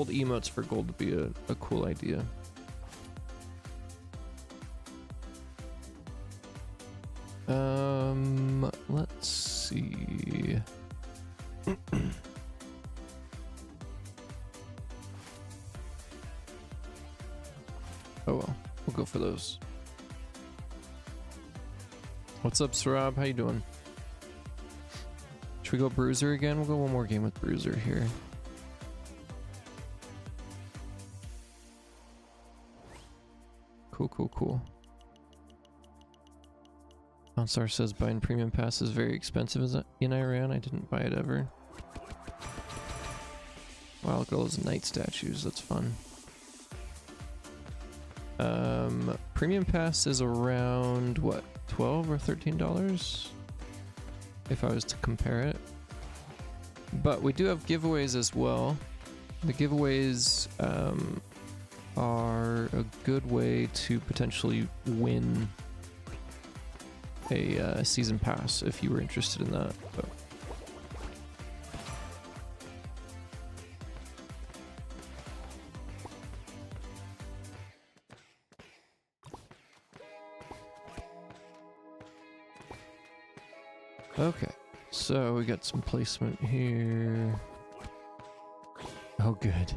old emotes for gold would be a cool idea. Let's see. Oh well, we'll go for those. What's up, Sarab? How you doing? Should we go Bruiser again? We'll go one more game with Bruiser here. Cool. Onstar says buying premium pass is very expensive in Iran. I didn't buy it ever. Wow, look at all those knight statues. That's fun. Premium pass is around what, $12 or $13 if I was to compare it. But we do have giveaways as well. The giveaways are a good way to potentially win a season pass if you were interested in that. But okay, so we got some placement here. Oh, good.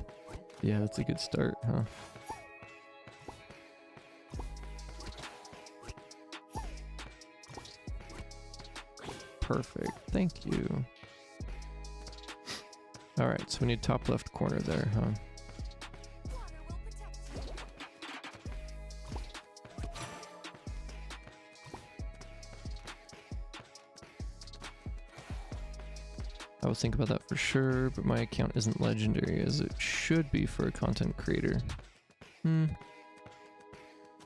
Yeah, that's a good start, huh? Perfect. Thank you. Alright, so we need top left corner there, huh? I would think about that for sure, but my account isn't legendary as it should be for a content creator.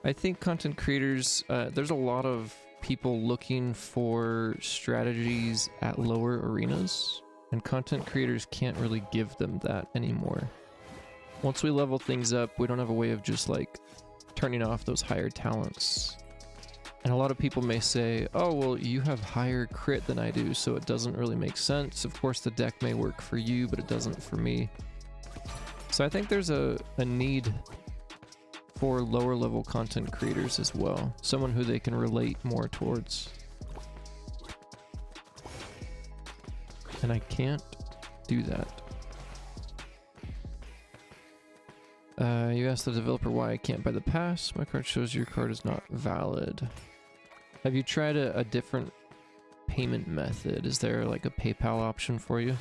I think content creators, there's a lot of people looking for strategies at lower arenas, and content creators can't really give them that anymore. Once we level things up, we don't have a way of just like turning off those higher talents. And a lot of people may say, oh, well, you have higher crit than I do, so it doesn't really make sense. Of course, the deck may work for you, but it doesn't for me. So I think there's a need for lower level content creators as well. Someone who they can relate more towards. And I can't do that. You asked the developer why I can't buy the pass. My card shows your card is not valid. Have you tried a different payment method? Is there like a PayPal option for you?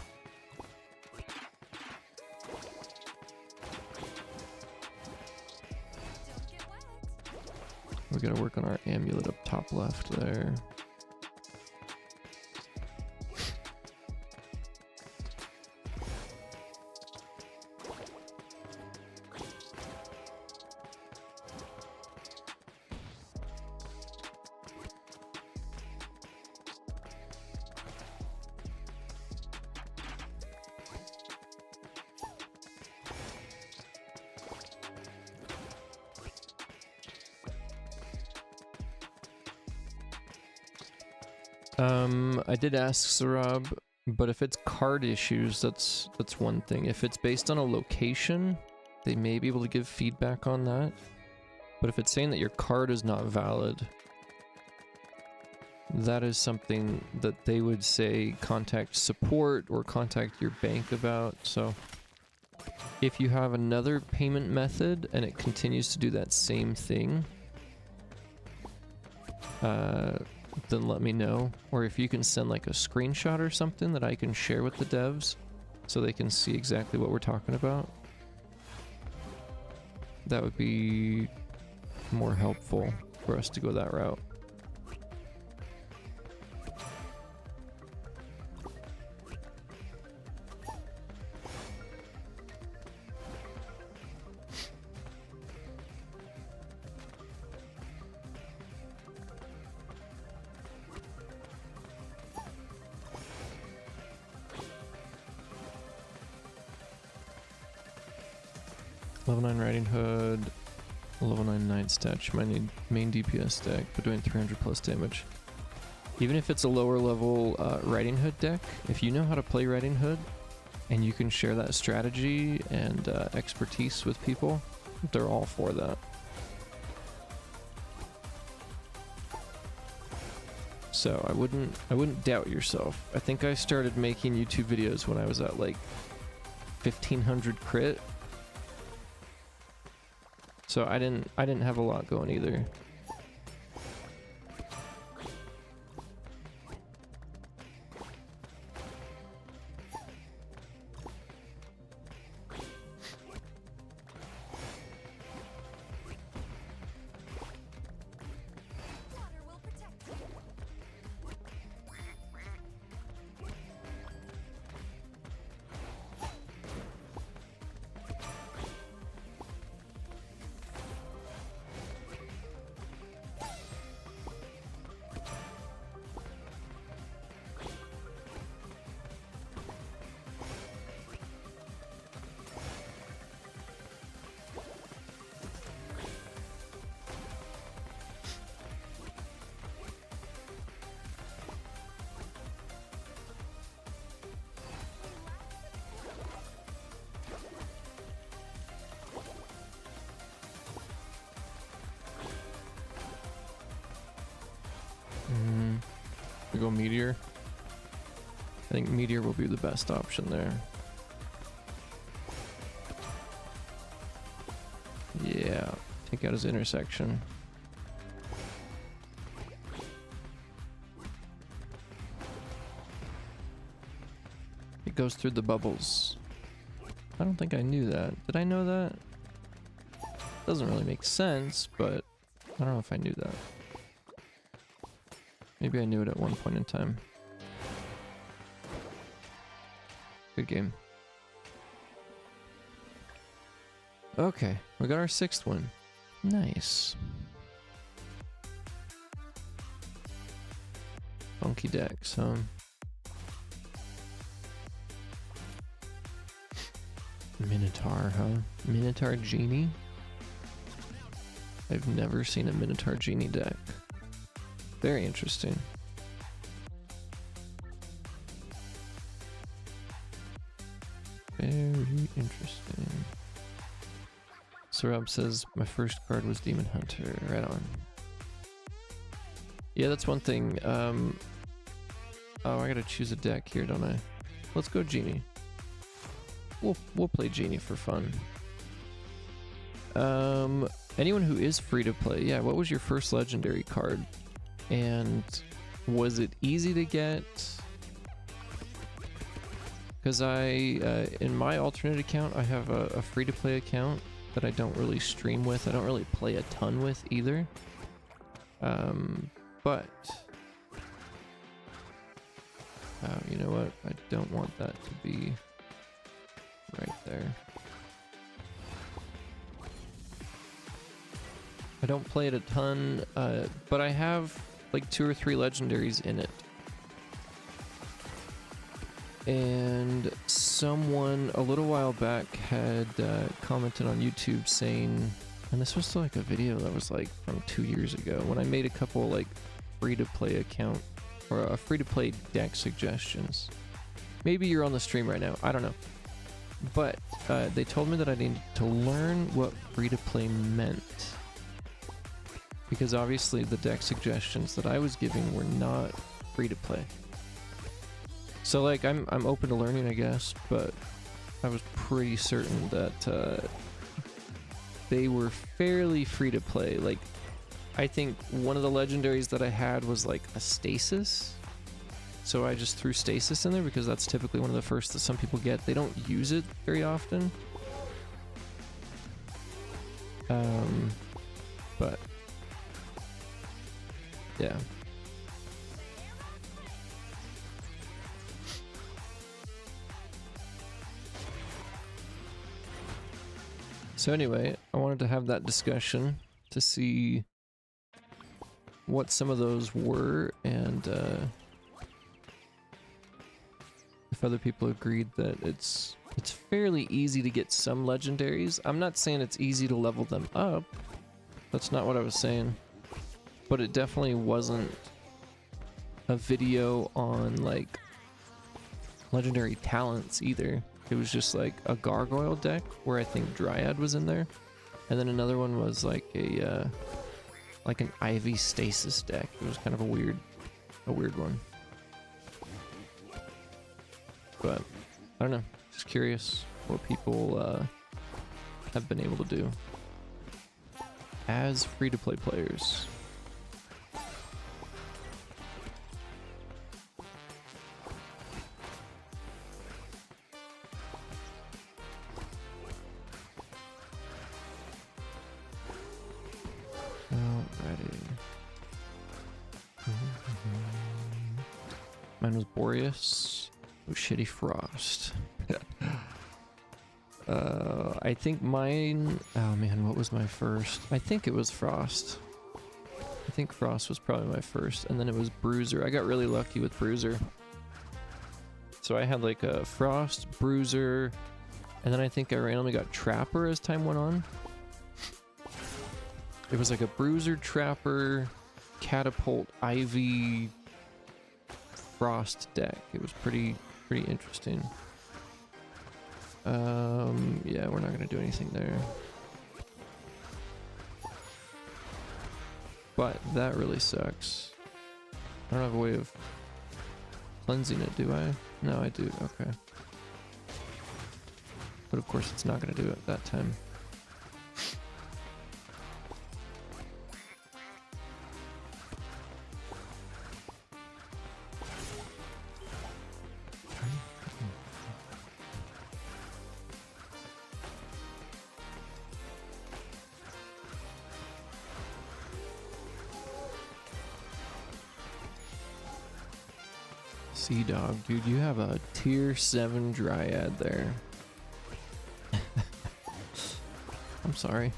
We gotta work on our amulet up top left there. I did ask Sarab, but if it's card issues, that's one thing. If it's based on a location, they may be able to give feedback on that. But if it's saying that your card is not valid, that is something that they would say contact support or contact your bank about. So if you have another payment method and it continues to do that same thing, then let me know. Or if you can send like a screenshot or something that I can share with the devs so they can see exactly what we're talking about, that would be more helpful for us to go that route. Level 9 Riding Hood, level 9 Knight statue, main DPS deck, but doing 300 plus damage. Even if it's a lower level Riding Hood deck, if you know how to play Riding Hood, and you can share that strategy and expertise with people, they're all for that. So I wouldn't doubt yourself. I think I started making YouTube videos when I was at like 1500 crit. So I didn't have a lot going either. We go Meteor. I think Meteor will be the best option there. Yeah, take out his intersection. It goes through the bubbles. I don't think I knew that. Did I know that? Doesn't really make sense, but I don't know if I knew that. Maybe I knew it at one point in time. Good game. Okay, we got our 6th one. Nice. Funky decks, huh? Minotaur, huh? Minotaur Genie? I've never seen a Minotaur Genie deck. Very interesting. Very interesting. Sarab says, my first card was Demon Hunter. Right on. Yeah, that's one thing. Oh, I gotta choose a deck here, don't I? Let's go Genie. We'll play Genie for fun. Anyone who is free to play, yeah, what was your first legendary card? And was it easy to get? Because in my alternate account, I have a free-to-play account that I don't really stream with. I don't really play a ton with either. But you know what? I don't want that to be right there. I don't play it a ton, but I have like 2 or 3 legendaries in it. And someone a little while back had commented on YouTube saying, and this was like a video that was like from 2 years ago, when I made a couple like free-to-play account or a free-to-play deck suggestions. Maybe you're on the stream right now, I don't know. But they told me that I needed to learn what free-to-play meant. Because obviously the deck suggestions that I was giving were not free to play. So like I'm open to learning, I guess, but I was pretty certain that they were fairly free to play. Like I think one of the legendaries that I had was like a stasis. So I just threw stasis in there because that's typically one of the first that some people get. They don't use it very often. But yeah. So anyway, I wanted to have that discussion to see what some of those were and if other people agreed that it's fairly easy to get some legendaries. I'm not saying it's easy to level them up. That's not what I was saying. But it definitely wasn't a video on like legendary talents either. It was just like a gargoyle deck where I think Dryad was in there. And then another one was like a like an Ivy Stasis deck. It was kind of a weird one. But I don't know. Just curious what people have been able to do as free-to-play players. Mine was Boreas. Oh, shitty Frost. I think mine... Oh man, what was my first? I think it was Frost. I think Frost was probably my first, and then it was Bruiser. I got really lucky with Bruiser. So I had like a Frost, Bruiser, and then I think I randomly got Trapper as time went on. It was like a Bruiser, Trapper, Catapult, Ivy, Frost deck. It was pretty interesting. Yeah, we're not gonna do anything there. But that really sucks. I don't have a way of cleansing it, do I? No, I do, okay. But of course it's not gonna do it that time. Dogg, dude, you have a tier 7 Dryad there. I'm sorry.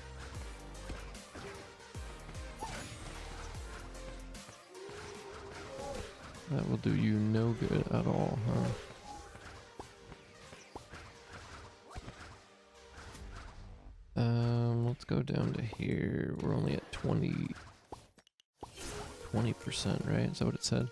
That will do you no good at all, huh? Let's go down to here. We're only at 20%, right? Is that what it said?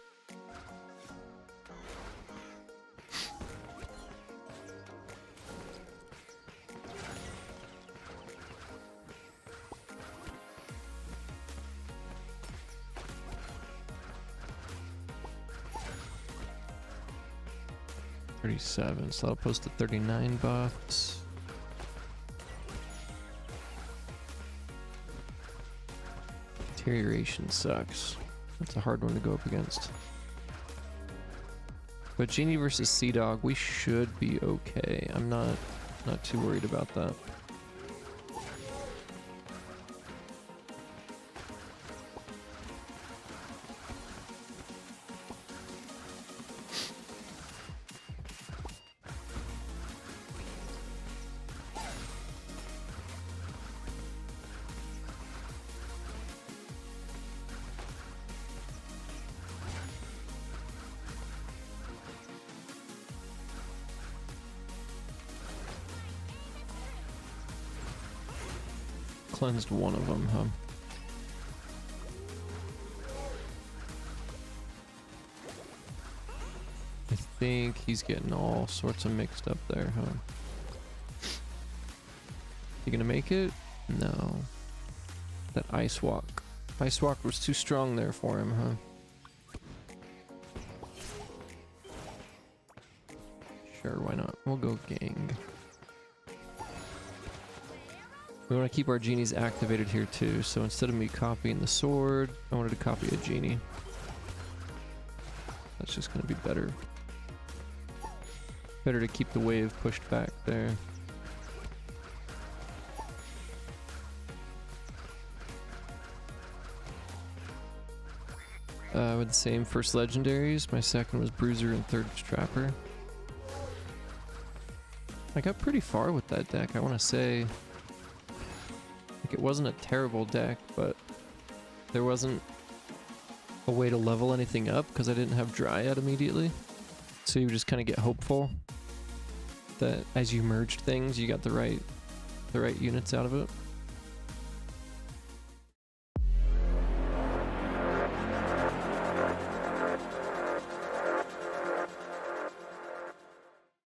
So that'll post to 39 bucks. Deterioration sucks. That's a hard one to go up against. But Genie versus Dogg, we should be okay. I'm not too worried about that. Cleansed one of them, huh? I think he's getting all sorts of mixed up there, huh? You gonna make it? No. That Ice Walk. Ice Walk was too strong there for him, huh? Sure, why not? We'll go Gang. We want to keep our genies activated here too, so instead of me copying the sword, I wanted to copy a genie. That's just going to be better. Better to keep the wave pushed back there. With the same first legendaries, my second was Bruiser and third was Trapper. I got pretty far with that deck, I want to say. Like, it wasn't a terrible deck, but there wasn't a way to level anything up because I didn't have Dryad immediately. So you just kind of get hopeful that as you merged things, you got the right units out of it.